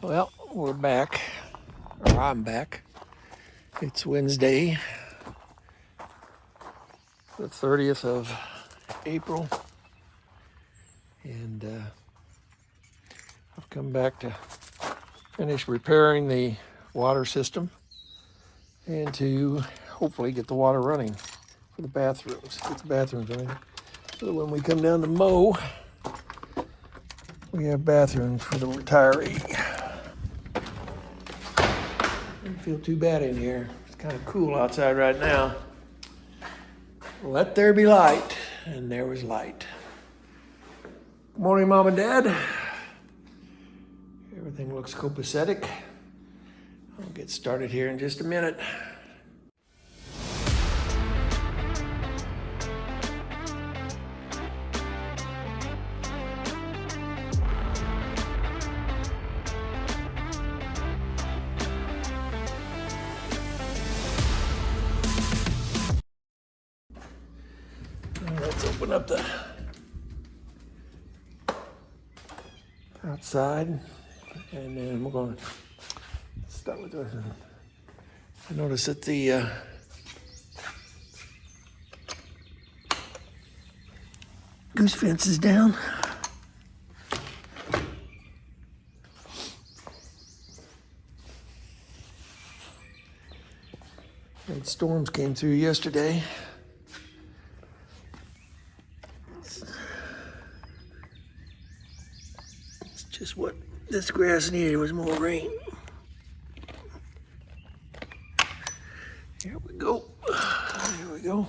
Well, we're back, or I'm back. It's Wednesday, the 30th of April, and I've come back to finish repairing the water system and to hopefully get the water running for the bathrooms, get the bathrooms running. So when we come down to mow, we have bathrooms for the retiree. Doesn't feel too bad in here. It's kind of cool outside right now. Let there be light, and there was light. Good morning, Mom and Dad. Everything looks copacetic. I'll get started here in just a minute. Let's open up the outside, and then we're going to start with this. I noticed that the goose fence is down. And storms came through yesterday. It's just what this grass needed was more rain. Here we go. Here we go.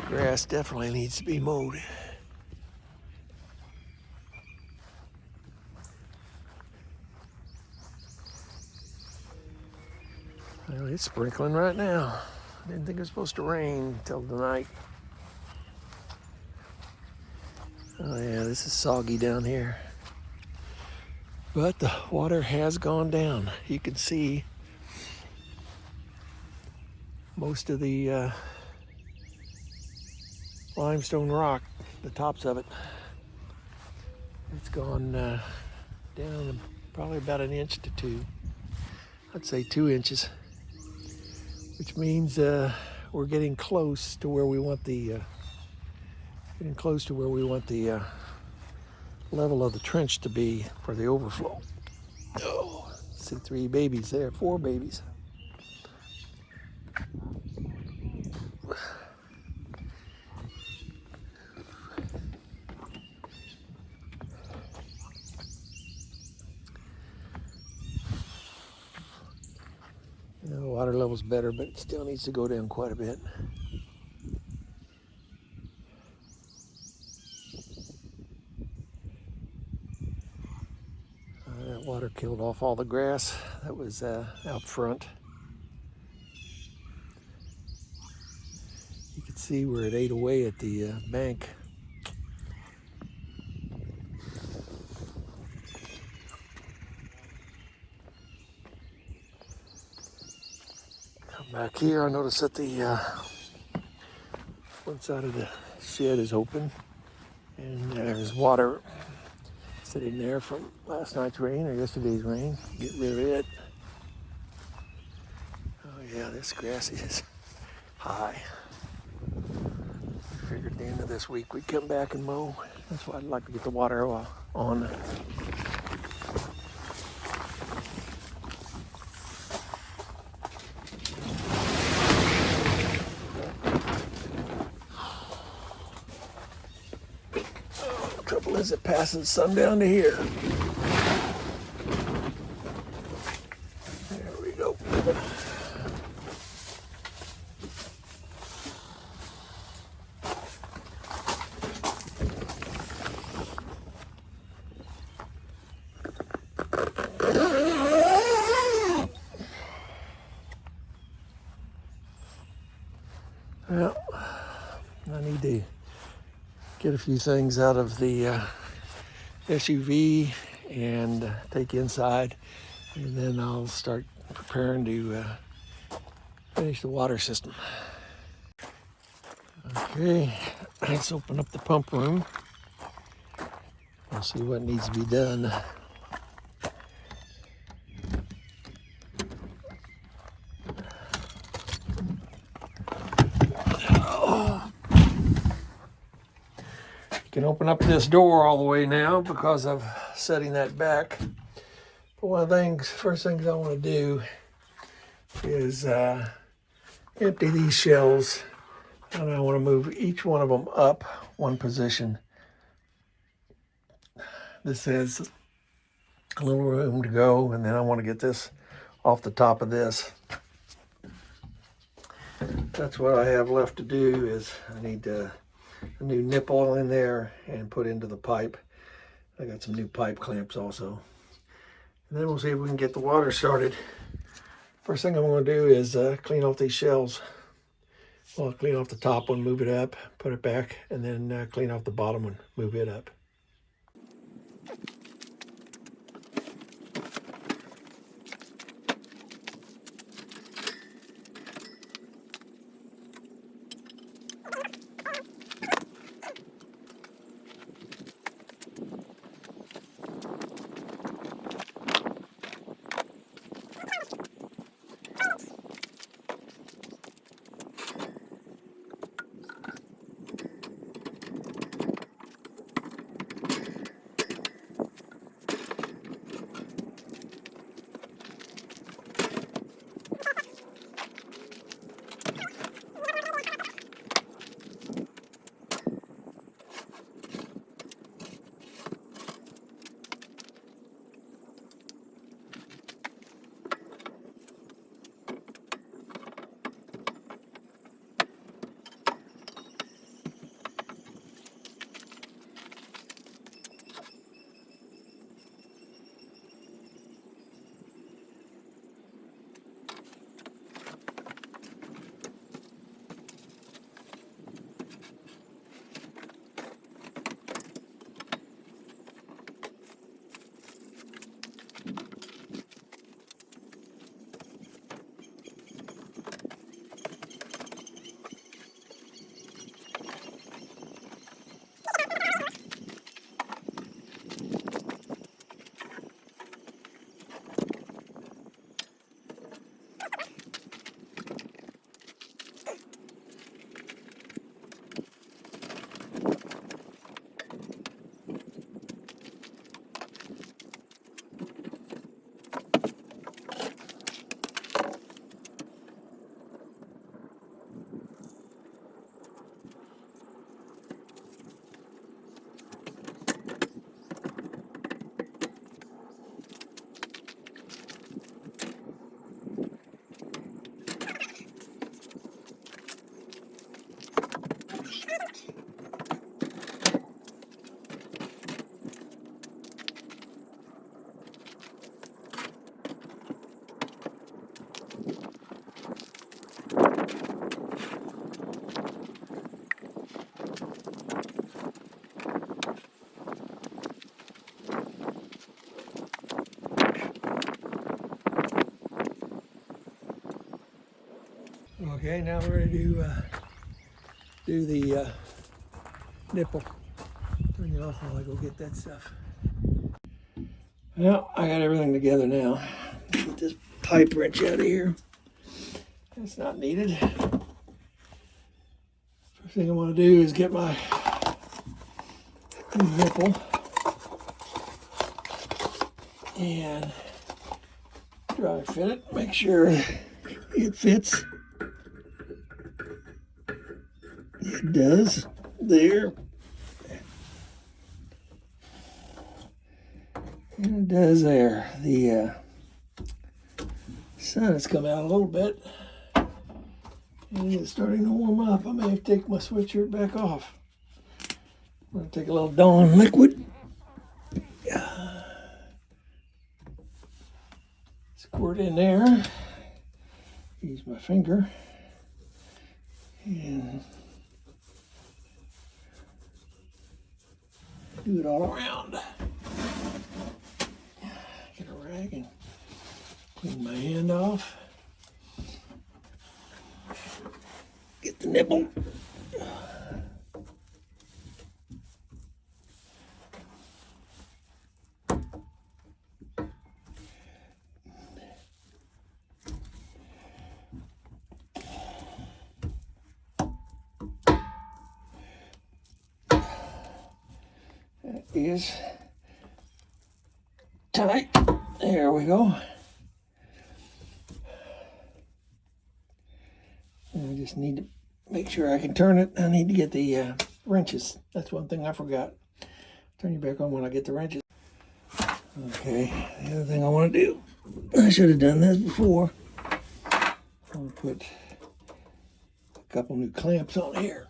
Grass definitely needs to be mowed. Well, it's sprinkling right now. I didn't think it was supposed to rain until tonight. Oh yeah, this is soggy down here. But the water has gone down. You can see most of the limestone rock, the tops of it. It's gone down probably about an inch to two. I'd say 2 inches, which means we're getting close to where we want the level of the trench to be for the overflow. Oh, see 3 babies there, 4 babies. The water level's better, but it still needs to go down quite a bit. That water killed off all the grass that was out front. You can see where it ate away at the bank. Come back here, I noticed that the one side of the shed is open, and there's water sitting there from last night's rain or yesterday's rain. Get rid of it. Oh yeah, this grass is high. Figured at the end of this week we'd come back and mow. That's why I'd like to get the water on. Trouble is, it passes sundown to here. There we go. Well, I need to get a few things out of the SUV and take inside, and then I'll start preparing to finish the water system. Okay, let's open up the pump room. We'll see what needs to be done. You can open up this door all the way now because of setting that back. But one of the first things I want to do is empty these shells, and I want to move each one of them up one position. This has a little room to go, and then I want to get this off the top of this. That's what I have left to do. Is I need a new nipple in there and put into the pipe. I got some new pipe clamps also. And then we'll see if we can get the water started. First thing I'm going to do is clean off these shells. Well, I'll clean off the top one, move it up, put it back, and then clean off the bottom one, move it up. Okay, now we're ready to do the nipple. Turn you off while I go get that stuff. Well, I got everything together now. Get this pipe wrench out of here. It's not needed. First thing I want to do is get my nipple and dry fit it. Make sure it fits. It does. There. And it does there. The sun has come out a little bit. And it's starting to warm up. I may have to take my sweatshirt back off. I'm going to take a little Dawn liquid. Squirt in there. Use my finger. And do it all around. Get a rag and clean my hand off. Get the nipple. is tight. There we go. I just need to make sure I can turn it. I need to get the wrenches. That's one thing I forgot. Turn you back on when I get the wrenches. Okay, the other thing I want to do, I should have done this before. I'm going to put a couple new clamps on here.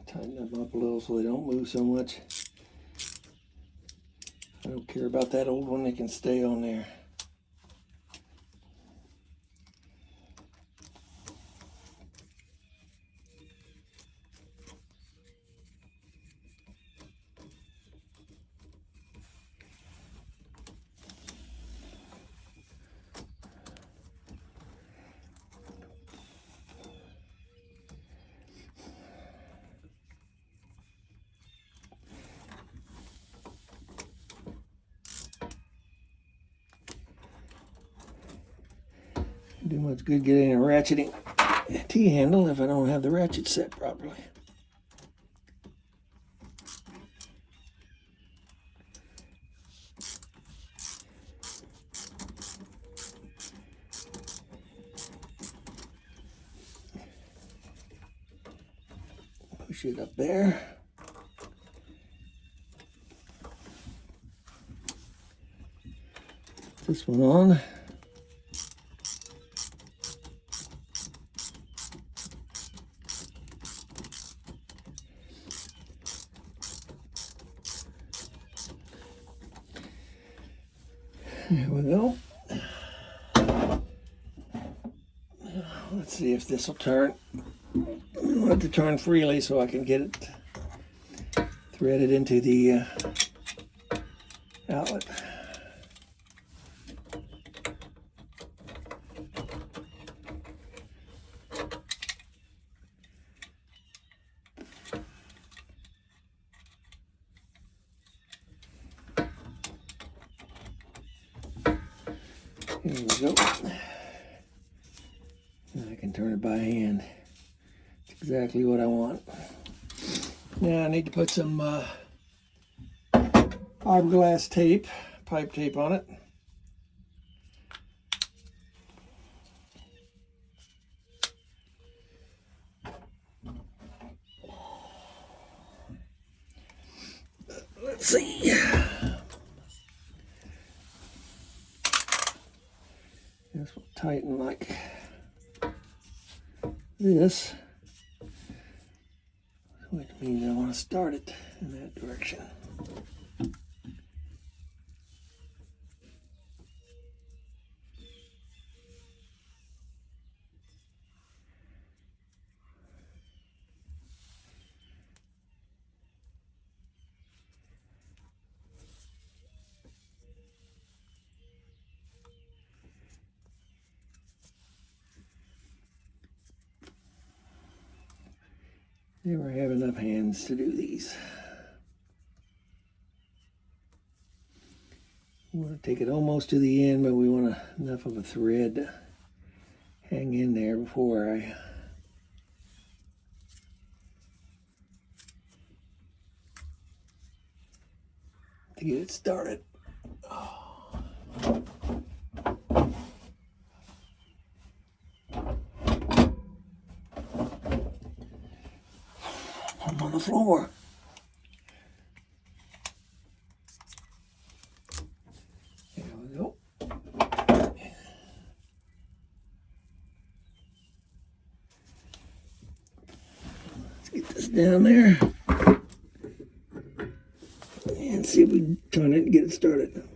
Tighten them up a little so they don't move so much. I don't care about that old one, they can stay on there. Do much good getting a ratcheting T-handle if I don't have the ratchet set properly. Push it up there. This one on. There we go. Let's see if this will turn. I want it to turn freely so I can get it threaded into the outlet. Here we go. Now I can turn it by hand. It's exactly what I want. Now I need to put some fiberglass tape, pipe tape on it. Let's see. This will tighten like this, which means I want to start it in that direction. Never have enough hands to do these. We want to take it almost to the end, but we want enough of a thread to hang in there before to get it started. I'm on the floor. There we go. Let's get this down there and see if we can turn it and get it started.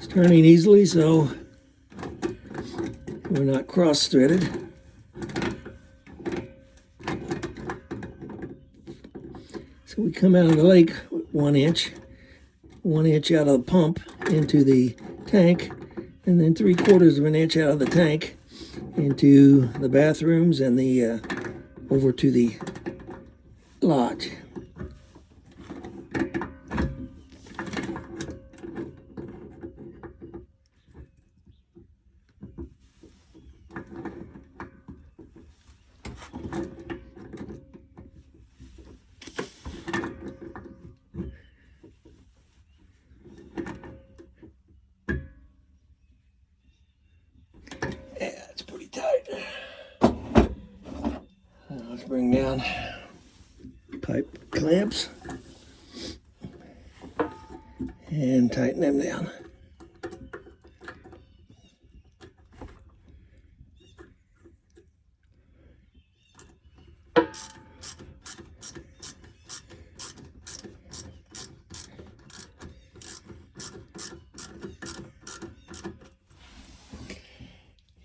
Turning easily so we're not cross-threaded. So we come out of the lake 1 inch out of the pump into the tank, and then 3/4 of an inch out of the tank into the bathrooms and the over to the lodge. Yeah, it's pretty tight. Let's bring down pipe clamps and tighten them down.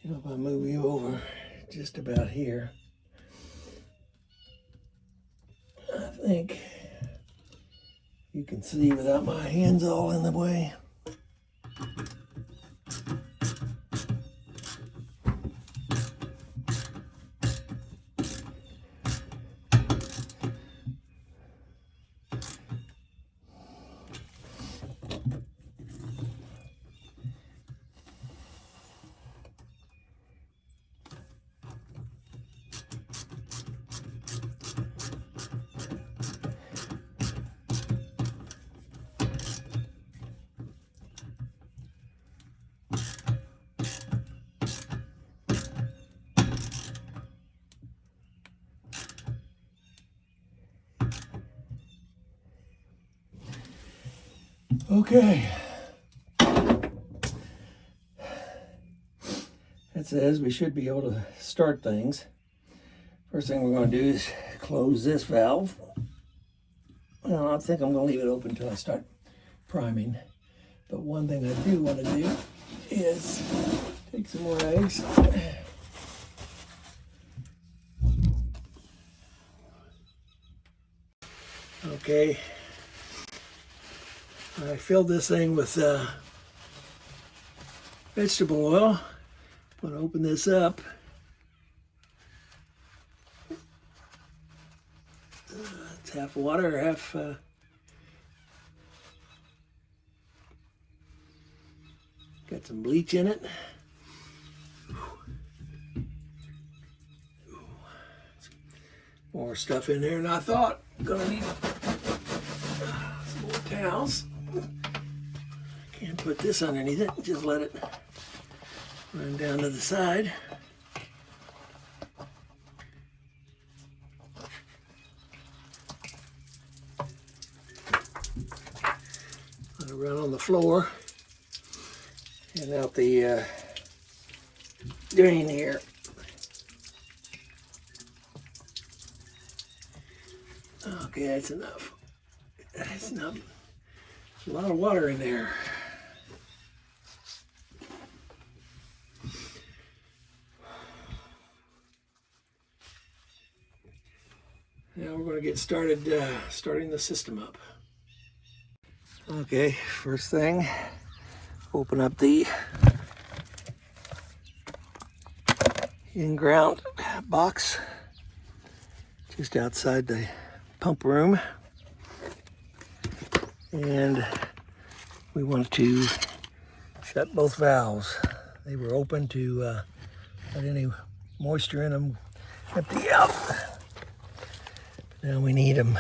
If I move you over just about here, I think you can see without my hands all in the way. Okay. That says we should be able to start things. First thing we're going to do is close this valve. Well, I think I'm going to leave it open until I start priming. But one thing I do want to do is take some more eggs. Okay. I filled this thing with vegetable oil. I'm going to open this up. It's half water, half got some bleach in it. More stuff in there than I thought. Gonna need some more towels. Can't put this underneath it, just let it run down to the side. Let it run on the floor and out the drain here. Okay, that's enough. That's enough. There's a lot of water in there. Now we're going to get started starting the system up. Okay, first thing, open up the in-ground box just outside the pump room, and we want to shut both valves. They were open to let any moisture in them empty out. Now we need them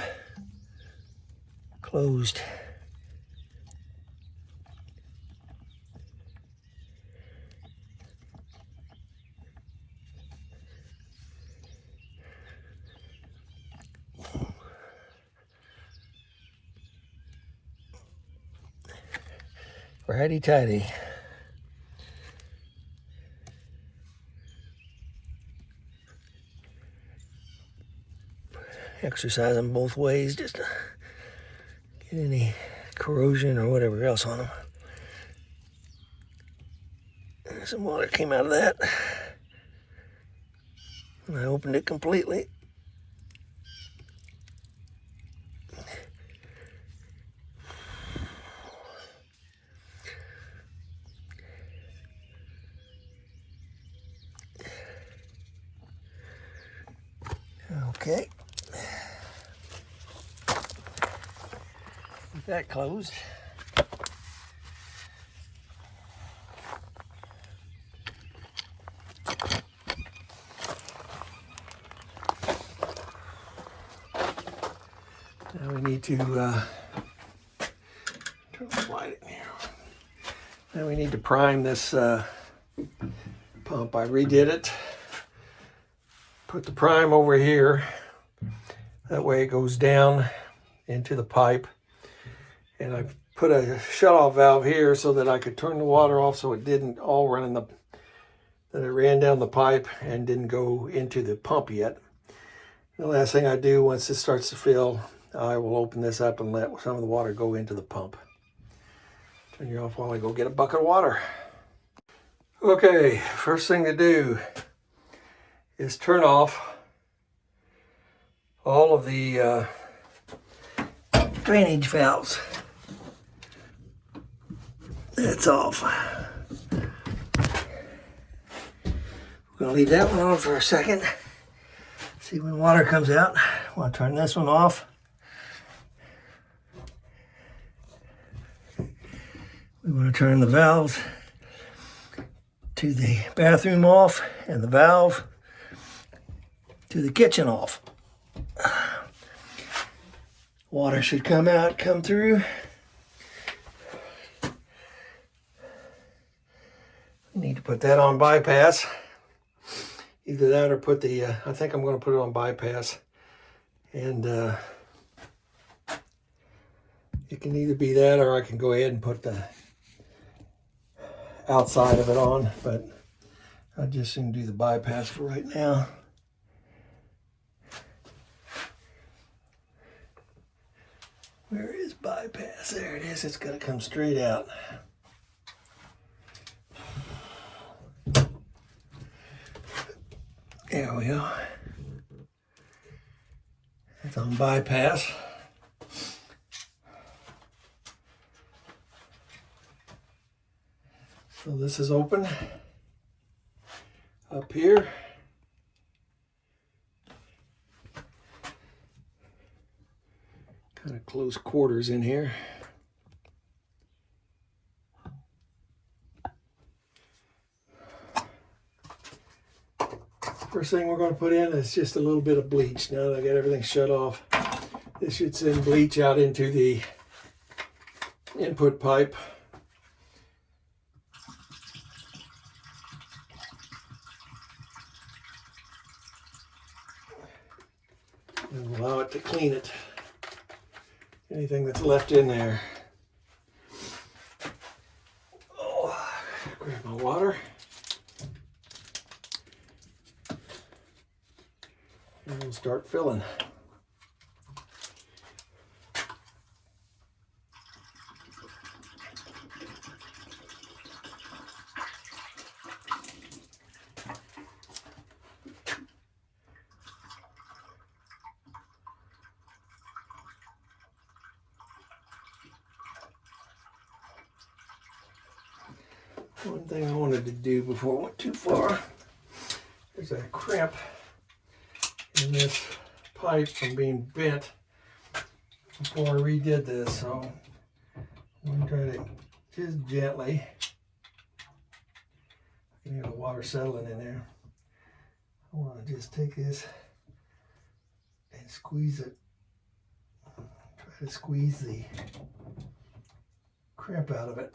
closed. Righty tighty. Exercise them both ways just to get any corrosion or whatever else on them. Some water came out of that, and I opened it completely. Okay. Keep that closed. Now we need to turn the light in here. Now we need to prime this pump. I redid it. Put the prime over here. That way it goes down into the pipe. And I put a shutoff valve here so that I could turn the water off so it didn't all run in that it ran down the pipe and didn't go into the pump yet. The last thing I do once it starts to fill, I will open this up and let some of the water go into the pump. Turn you off while I go get a bucket of water. Okay, first thing to do is turn off all of the drainage valves. That's off. We're gonna leave that one on for a second. See when water comes out. I want to turn this one off. We want to turn the valves to the bathroom off and the valve to the kitchen off. Water should come out, come through. We need to put that on bypass. Either that or put the, I think I'm going to put it on bypass. And it can either be that or I can go ahead and put the outside of it on. But I'll just soon do the bypass for right now. Where is bypass? There it is. It's going to come straight out. There we go. It's on bypass. So this is open up here. Kind of close quarters in here. First thing we're going to put in is just a little bit of bleach. Now that I got everything shut off, this should send bleach out into the input pipe. And allow it to clean it. Anything that's left in there. Oh, grab my water. And we'll start filling. One thing I wanted to do before I went too far, there's a crimp in this pipe from being bent before I redid this, so I'm going to try to just gently, I can hear the water settling in there. I want to just take this and squeeze it, try to squeeze the crimp out of it.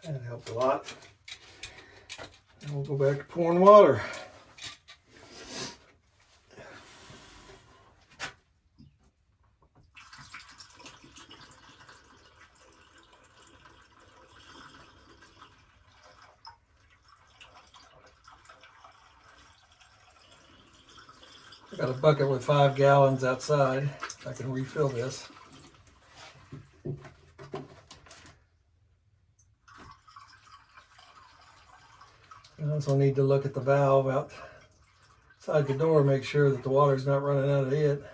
That helped a lot. And we'll go back to pouring water. I got a bucket with 5 gallons outside. I can refill this. I also need to look at the valve outside the door, make sure that the water's not running out of it.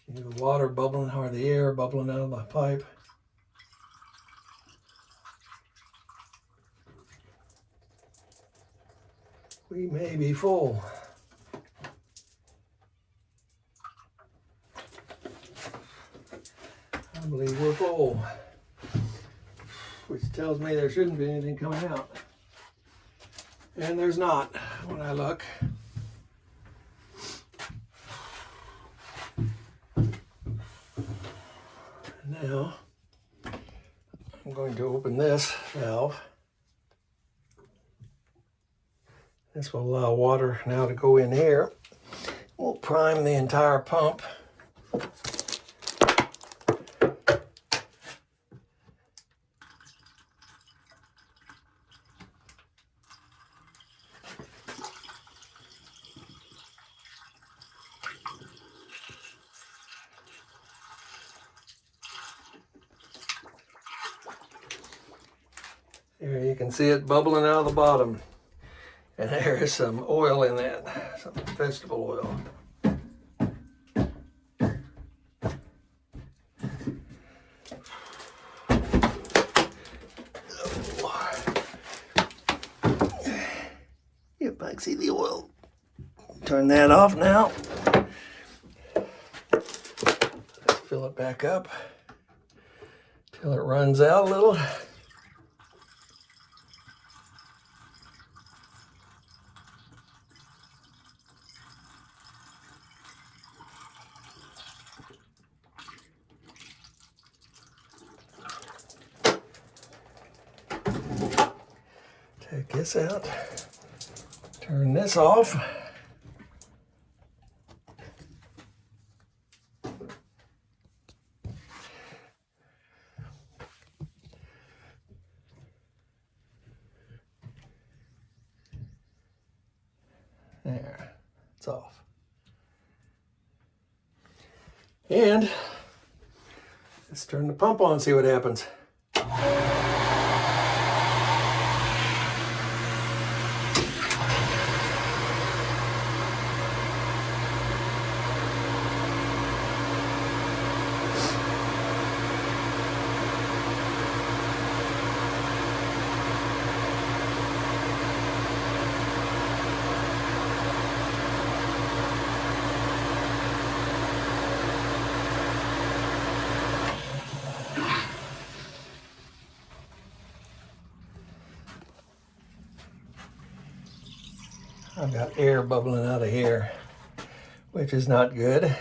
The water bubbling or the air bubbling out of the pipe. we may be full. I believe we're full, which tells me there shouldn't be anything coming out. And there's not when I look. Now, I'm going to open this valve. This will allow water now to go in here. We'll prime the entire pump. There you can see it bubbling out of the bottom. And there is some oil in that, some vegetable oil. Yep, I can see the oil. Turn that off now. Let's fill it back up till it runs out a little. Take this out, turn this off. There, it's off. And let's turn the pump on and see what happens. I've got air bubbling out of here, which is not good.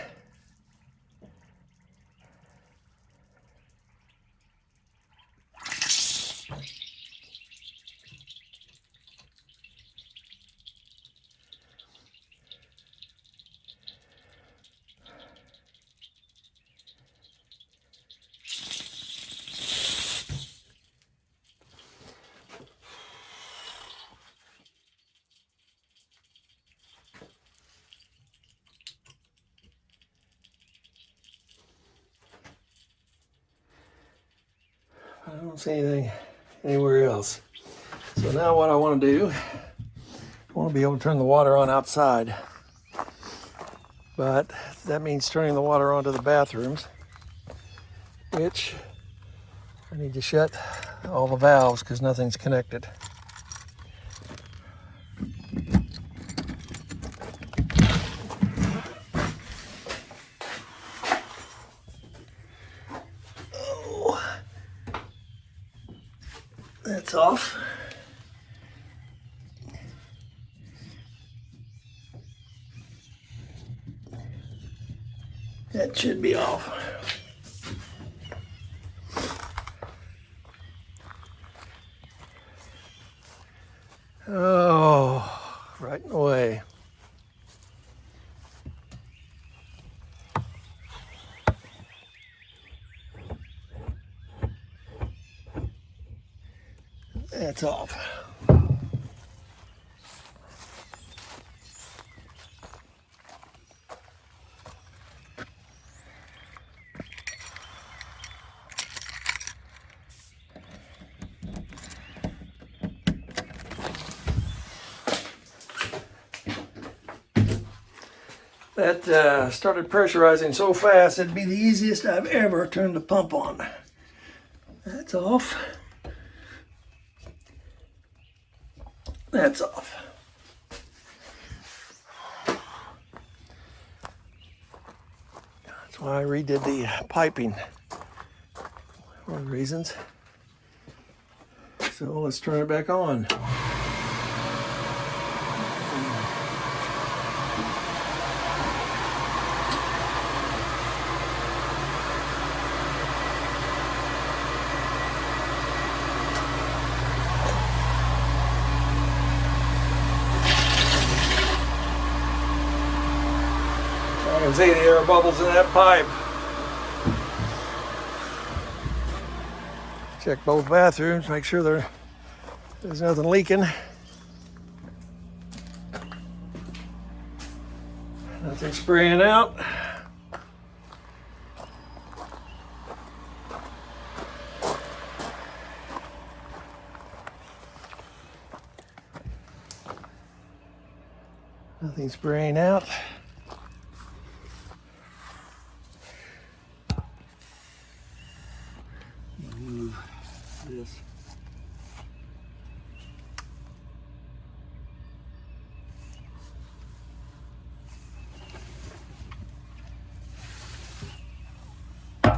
I don't see anything anywhere else. So now what I want to do, I want to be able to turn the water on outside. But that means turning the water on to the bathrooms, which I need to shut all the valves because nothing's connected. That's off. That should be off. Oh, right in the way. That's off. That started pressurizing so fast, it'd be the easiest I've ever turned the pump on. That's off. That's off. why I redid the piping. One of the reasons. So let's turn it back on. I can see the air bubbles in that pipe. Check both bathrooms, make sure there's nothing leaking. Nothing spraying out. Nothing spraying out. Move this. I'm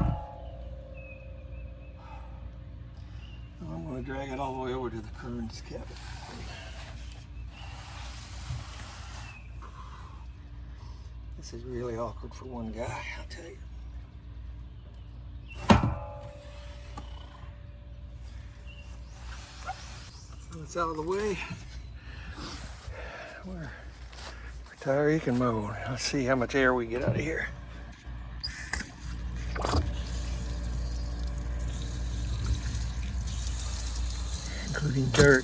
going to drag it all the way over to the Kearns cabin. This is really awkward for one guy, I'll tell you. So it's out of the way. We're retire eco mode. Let's see how much air we get out of here. Including dirt.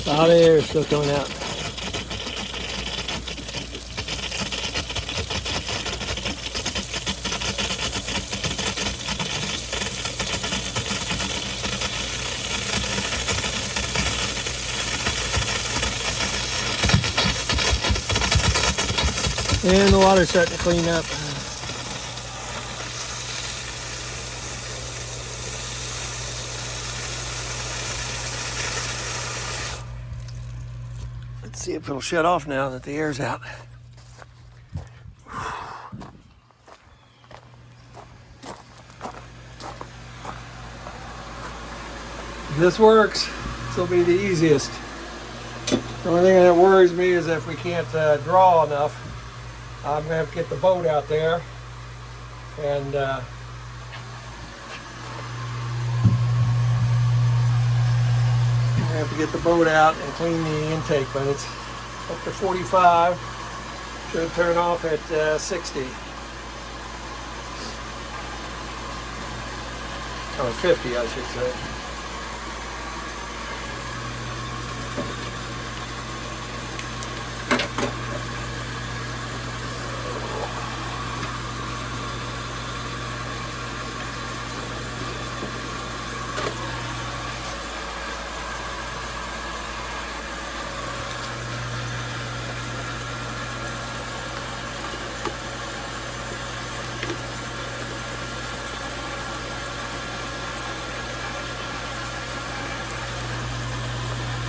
Hot air is still coming out. And the water's starting to clean up. Let's see if it'll shut off now that the air's out. If this works, this will be the easiest. The only thing that worries me is if we can't draw enough. I'm going to have to get the boat out there and I have to get the boat out and clean the intake, but it's up to 45. Should turn off at 60. Or 50, I should say.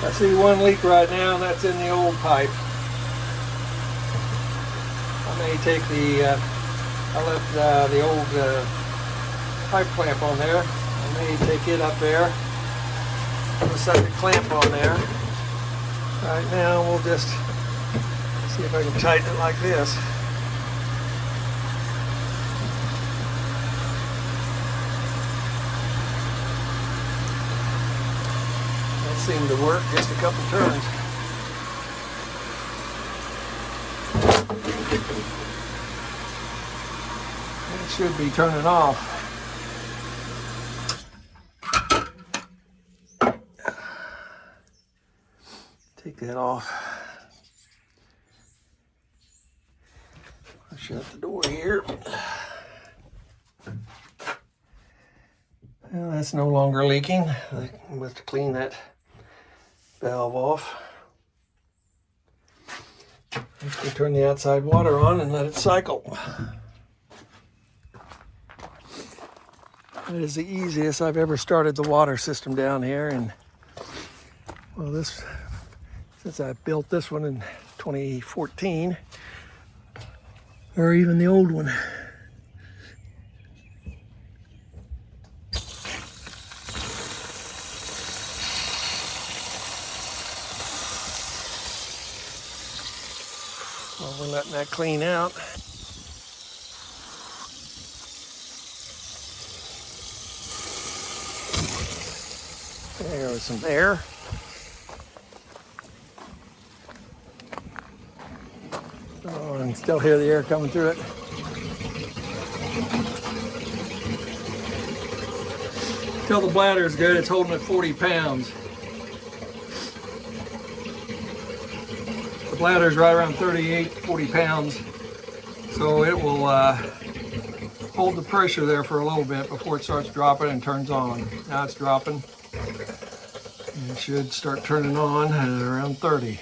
I see one leak right now, and that's in the old pipe. I may take I left the old pipe clamp on there. I may take it up there, put a second clamp on there. Right now, we'll just see if I can tighten it like this. Seemed to work, just a couple turns. It should be turning off. Take that off. I'll shut the door here. Well, that's no longer leaking. I must clean that valve off. Let's go turn the outside water on and let it cycle. That is the easiest I've ever started the water system down here. And well, since I built this one in 2014, or even the old one. Well, we're letting that clean out. There's some air. Oh, I can still hear the air coming through it. Tell the bladder is good, it's holding at 40 pounds. The bladder is right around 38, 40 pounds. So it will hold the pressure there for a little bit before it starts dropping and turns on. Now it's dropping. It should start turning on at around 30.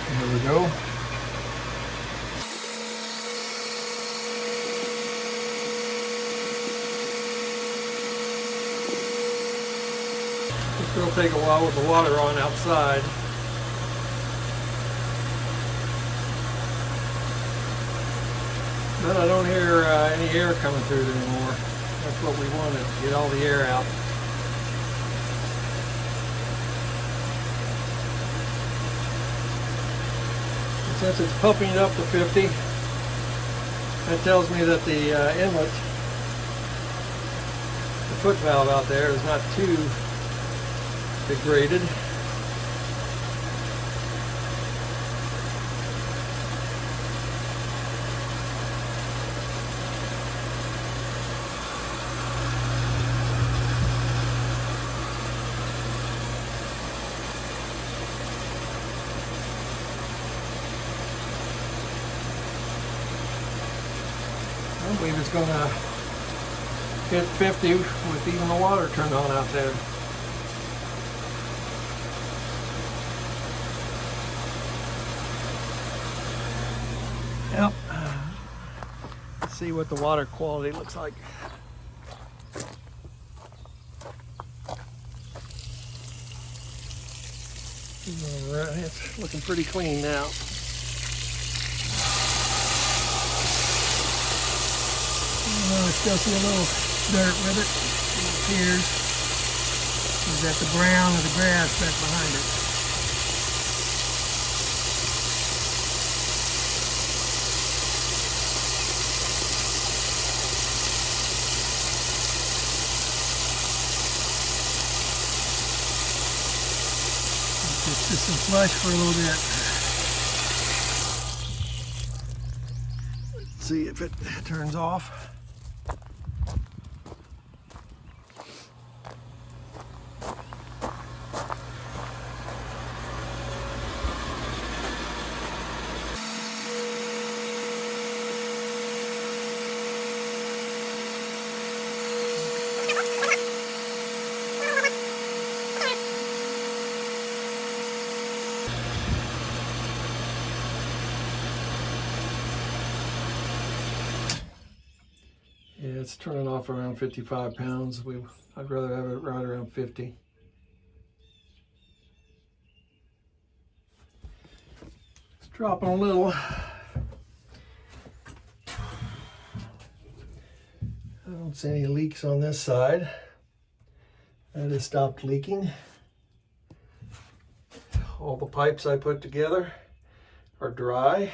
There we go. It'll take a while with the water on outside. But I don't hear any air coming through it anymore. That's what we wanted, to get all the air out. And since it's pumping it up to 50, that tells me that the inlet, the foot valve out there, is not too degraded. I believe it's going to hit 50 with even the water turned on out there. Yep. Let's see what the water quality looks like. All right, it's looking pretty clean now. I still see a little dirt with it. It appears. Is that the brown of the grass back behind it? It's just some flush for a little bit. Let's see if it turns off. Yeah, it's turning off around 55 pounds. I'd rather have it right around 50. It's dropping a little. I don't see any leaks on this side. That has stopped leaking. All the pipes I put together are dry.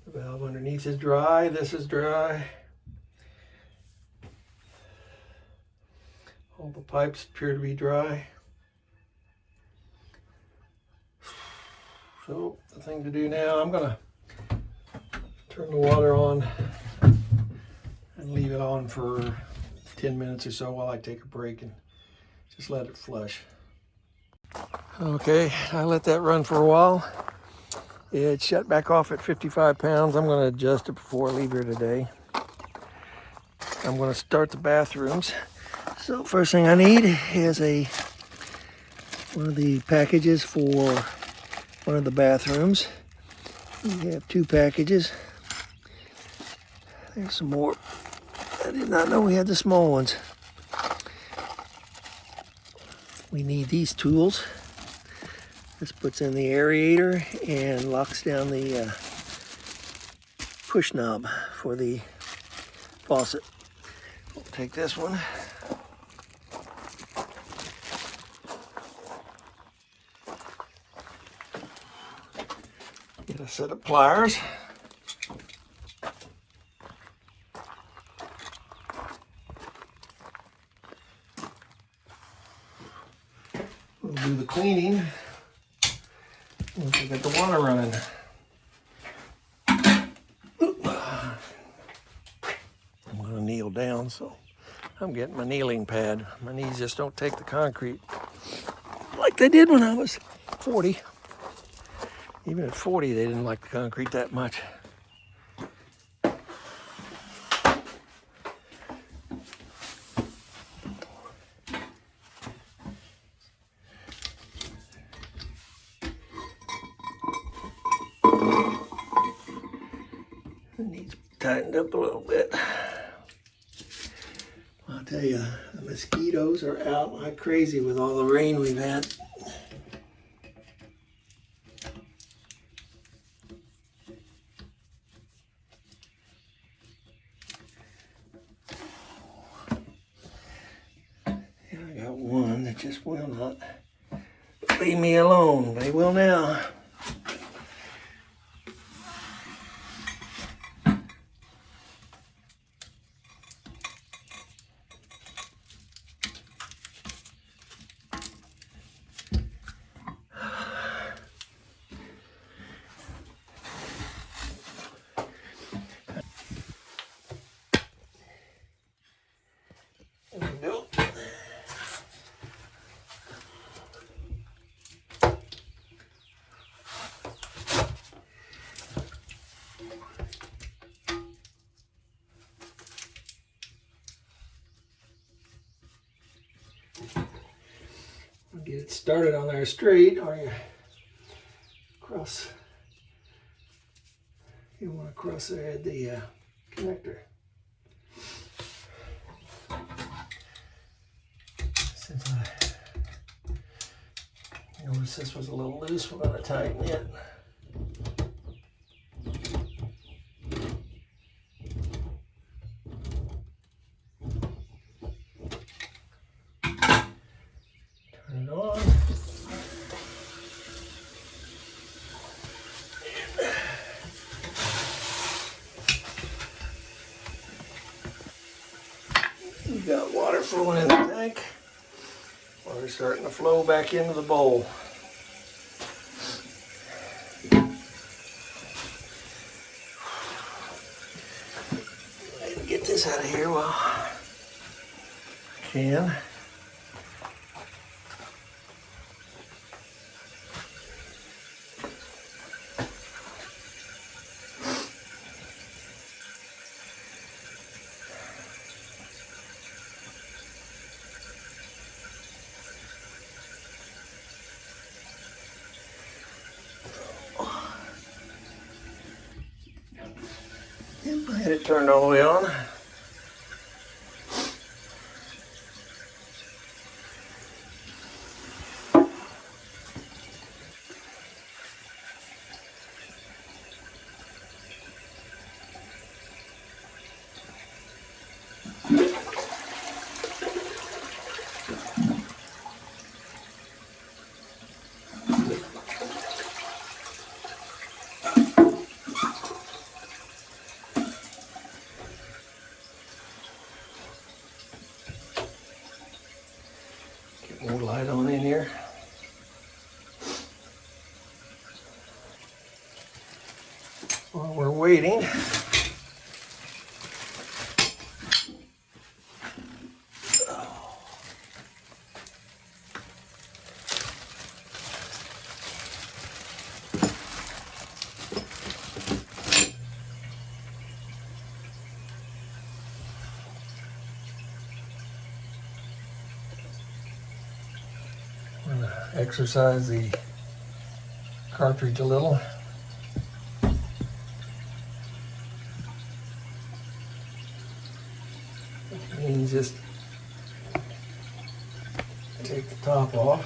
The valve underneath is dry. This is dry. All the pipes appear to be dry. So the thing to do now, I'm gonna turn the water on and leave it on for 10 minutes or so while I take a break and just let it flush. Okay, I let that run for a while. It shut back off at 55 pounds. I'm gonna adjust it before I leave here today. I'm gonna start the bathrooms. So first thing I need is one of the packages for one of the bathrooms. We have 2 packages. There's some more. I did not know we had the small ones. We need these tools. This puts in the aerator and locks down the push knob for the faucet. We'll take this one. Get a set of pliers. We'll do the cleaning once we get the water running. I'm going to kneel down, so I'm getting my kneeling pad. My knees just don't take the concrete like they did when I was 40. Even at 40, they didn't like the concrete that much. It needs to be tightened up a little bit. I'll tell you, the mosquitoes are out like crazy with all the rain we've had. I got one that just will not leave me alone. They will now. There we go. Get it started on there straight, or you cross. You want to cross there at the connector. Since I noticed this was a little loose, we're going to tighten it. Turn it on. We've got water flowing in the tank. Water starting to flow back into the bowl. I need to get this out of here while I can. Yep, I had it turned all the way on. While we're waiting, I'm going to exercise the cartridge a little. Which means just take the top off.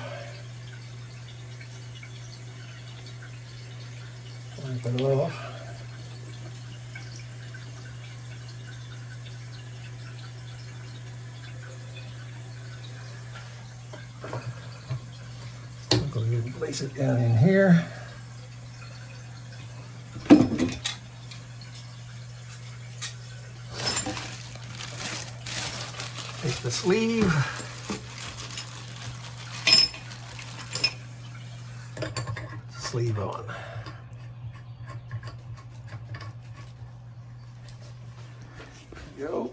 Wipe it off. I'll go ahead and place it down in here. Take the sleeve. Sleeve on. There you go.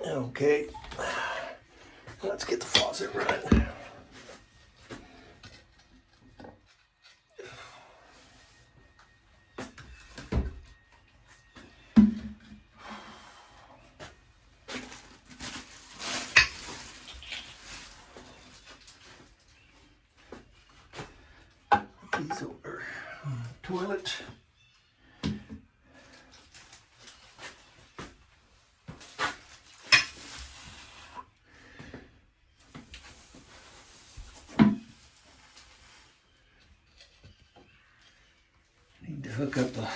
Okay, let's get the faucet running. These over on the toilet. Need to hook up the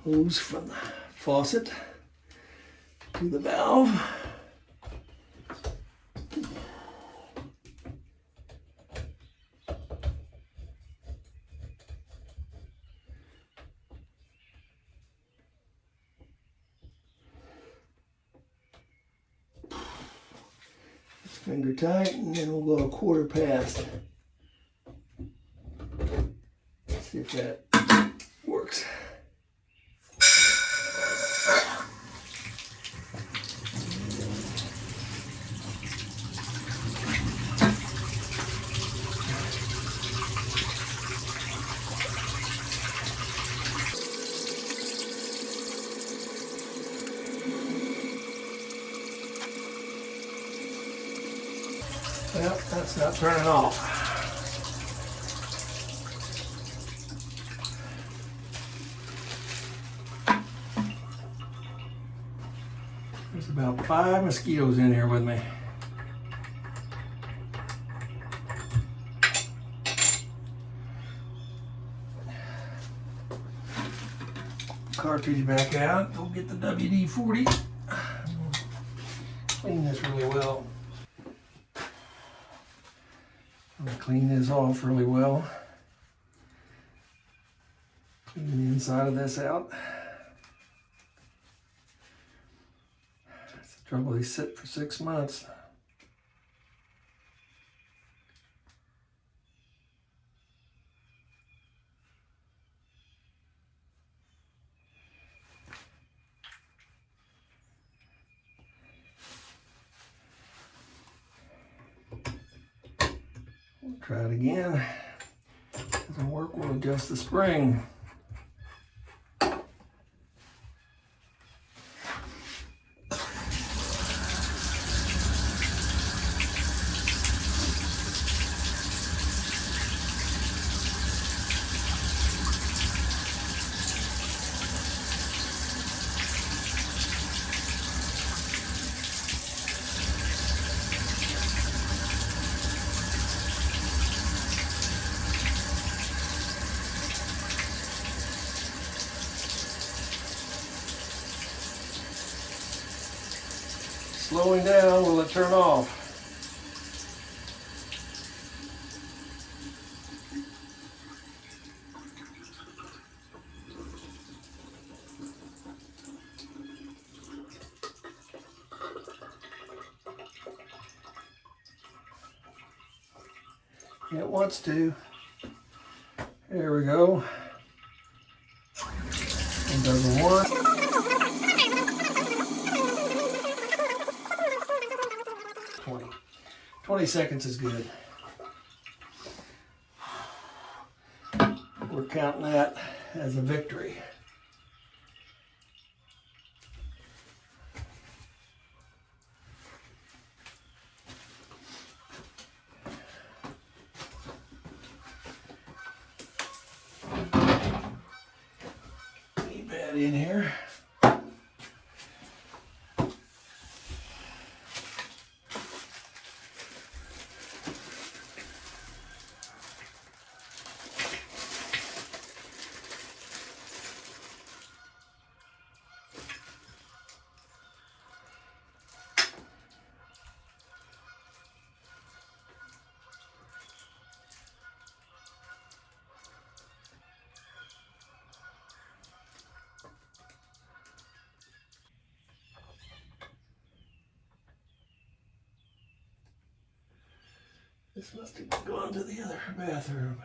hose from the faucet to the valve. Finger tight, and then we'll go a quarter past. See if that works. Well, that's not turning off. There's about 5 mosquitoes in here with me. Cartridge back out. Go get the WD-40. Clean this really well. I'm gonna clean this off really well. Clean the inside of this out. That's the trouble, they sit for 6 months. We'll try it again. Doesn't work, we'll adjust the spring. Slowing down, will it turn off? It wants to. There we go. It doesn't work. 20 seconds is good. We're counting that as a victory. Keep that in here. This must have gone to the other bathroom.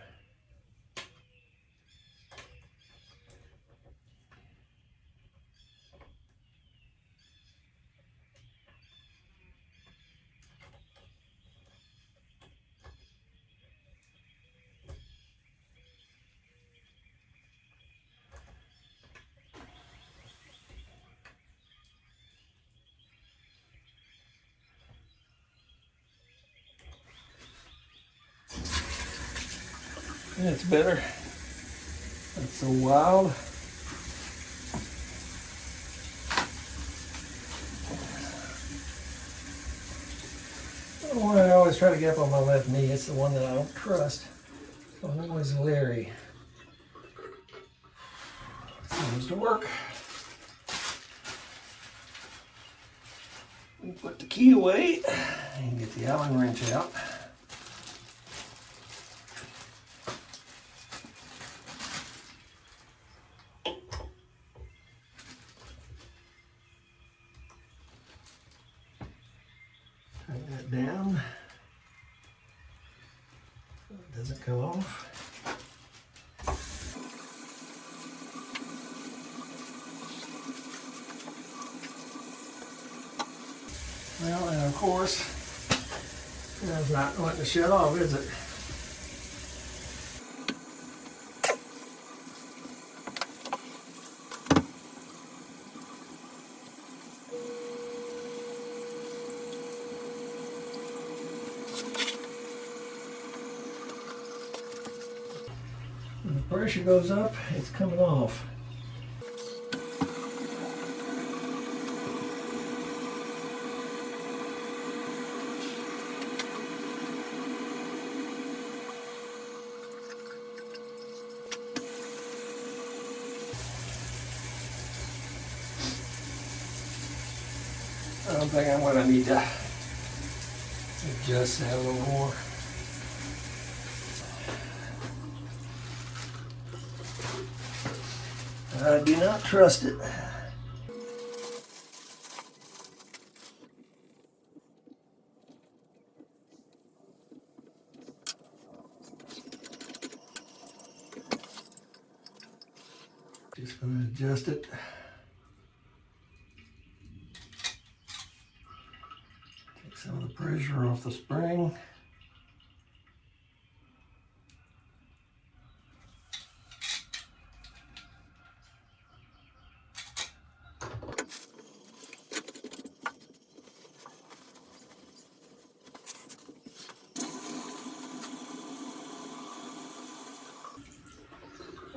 That's better. That's so wild. The one I always try to get up on my left knee. It's the one that I don't trust. So I'm always leery. Seems to work. We put the key away and get the Allen wrench out. Tighten that down so it doesn't come off. Well, and of course, it's not wanting to shut off, is it? When the pressure goes up, it's coming off. I don't think I'm going to need to adjust that a little more. I do not trust it. Just going to adjust it. Take some of the pressure off the spring.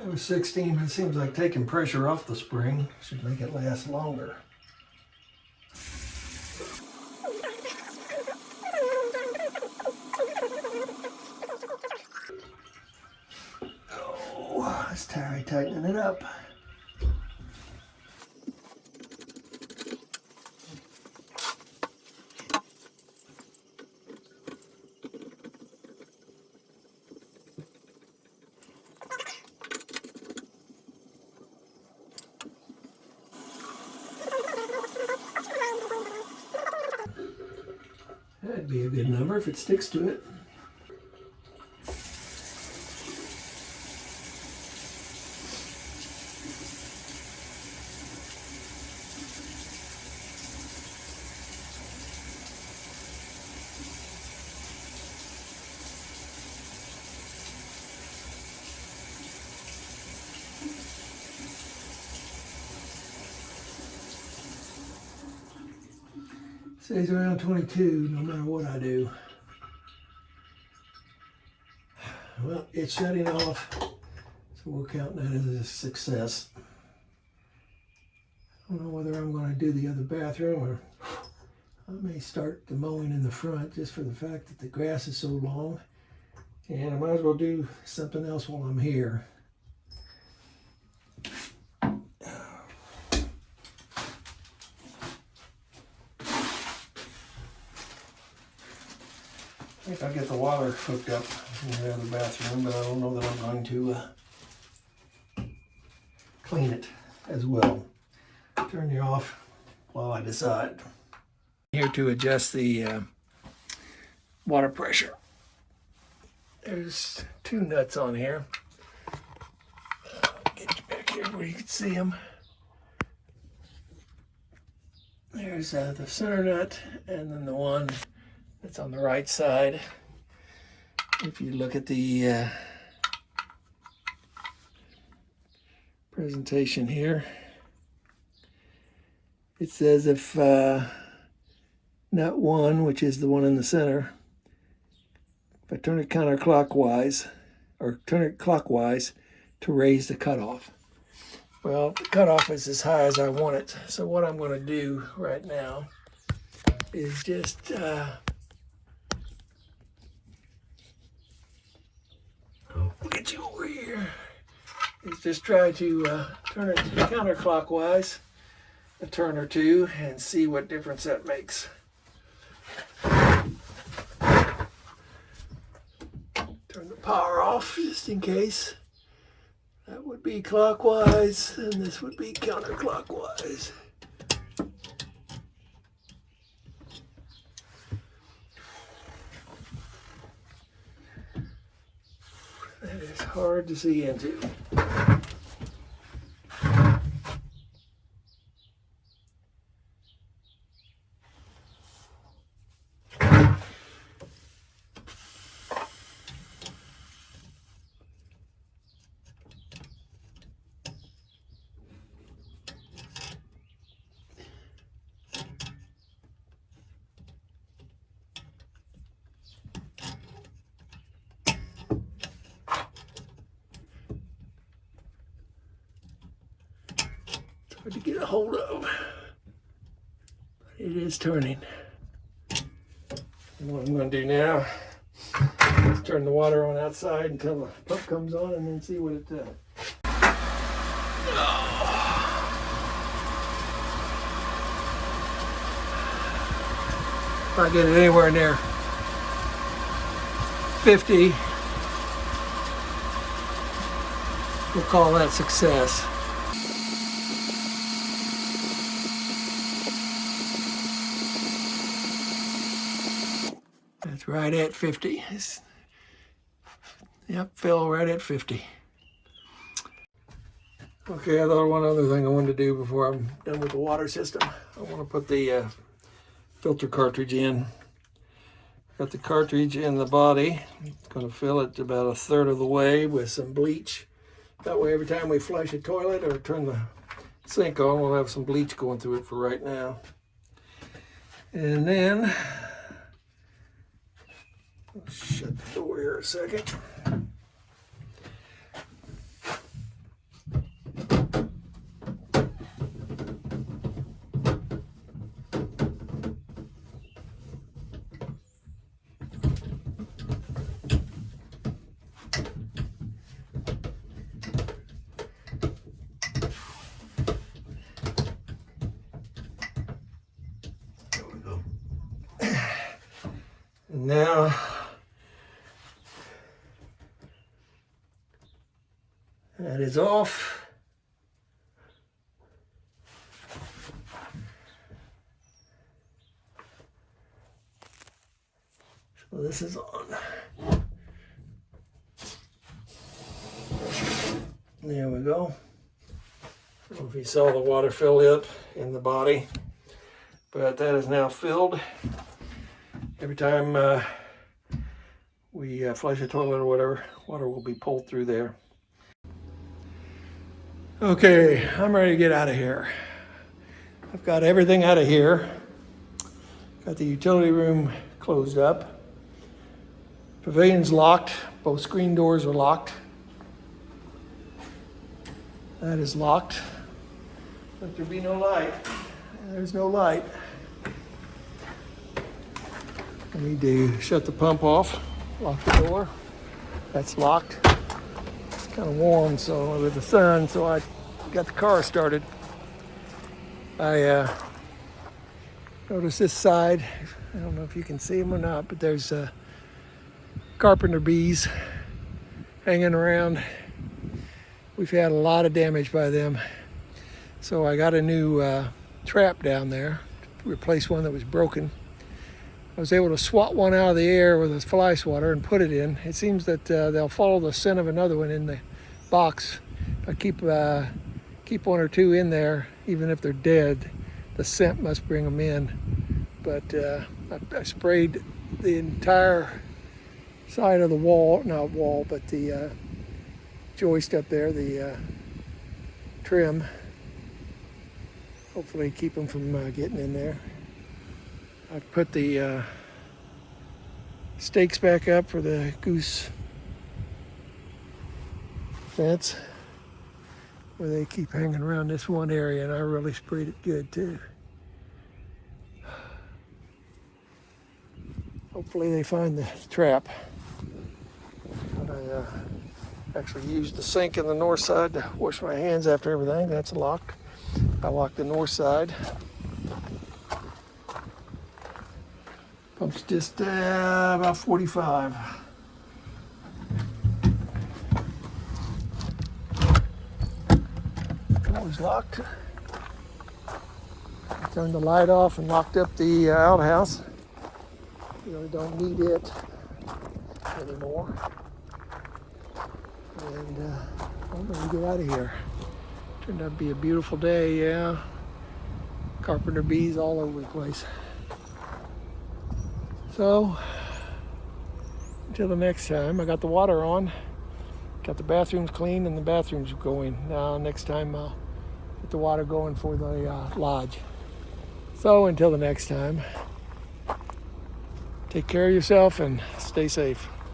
It was 16, but it seems like taking pressure off the spring should make it last longer. Oh, let's try tightening it up. That'd be a good number if it sticks to it. Stays around 22 no matter what I do. Well, it's shutting off, so we'll count that as a success. I don't know whether I'm going to do the other bathroom, or I may start the mowing in the front just for the fact that the grass is so long. And I might as well do something else while I'm here. I think I'll get the water hooked up in the other bathroom, but I don't know that I'm going to clean it as well. Turn you off while I decide. Here to adjust the water pressure. There's two nuts on here. Get you back here where you can see them. There's the center nut, and then the one that's on the right side. If you look at the presentation here, it says if nut 1, which is the one in the center, if I turn it counterclockwise, or turn it clockwise to raise the cutoff. Well, the cutoff is as high as I want it. So what I'm going to do right now is just get you over here. Is just try to turn it counterclockwise a turn or two and see what difference that makes. Turn the power off just in case. That would be clockwise, and this would be counterclockwise. That is hard to see into. Hard to get a hold of, but it is turning. And what I'm going to do now is turn the water on outside until the pump comes on, and then see what it does. If I get it anywhere near 50, we'll call that success. That's right at 50. Yep, fell right at 50. Okay, I thought one other thing I wanted to do before I'm done with the water system. I want to put the filter cartridge in. Got the cartridge in the body. Going to fill it about a third of the way with some bleach. That way every time we flush a toilet or turn the sink on, we'll have some bleach going through it for right now. And then, let's shut the door here a second. And now, that is off. So this is on. There we go. I don't know if you saw the water fill up in the body, but that is now filled. Every time we flush a toilet or whatever, water will be pulled through there. Okay, I'm ready to get out of here. I've got everything out of here. Got the utility room closed up. Pavilion's locked. Both screen doors are locked. That is locked. Let there be no light. There's no light. I need to shut the pump off, lock the door. That's locked. It's kind of warm, so with the sun, so I got the car started. I noticed this side. I don't know if you can see them or not, but there's carpenter bees hanging around. We've had a lot of damage by them. So I got a new trap down there to replace one that was broken. I was able to swat one out of the air with a fly swatter and put it in. It seems that they'll follow the scent of another one in the box. I keep one or two in there, even if they're dead. The scent must bring them in. But I sprayed the entire side of the wall, not wall, but the joist up there, the trim. Hopefully keep them from getting in there. I've put the stakes back up for the goose fence where they keep hanging around this one area, and I really sprayed it good too. Hopefully they find the trap. But I actually used the sink in the north side to wash my hands after everything. That's locked. I locked the north side. Pump's just about 45. Door's locked. Turned the light off and locked up the outhouse. Really don't need it anymore. And I'm gonna get out of here. Turned out to be a beautiful day, yeah. Carpenter bees all over the place. So, until the next time, I got the water on, got the bathrooms clean, and the bathrooms going. Now, next time, I'll get the water going for the lodge. So, until the next time, take care of yourself and stay safe.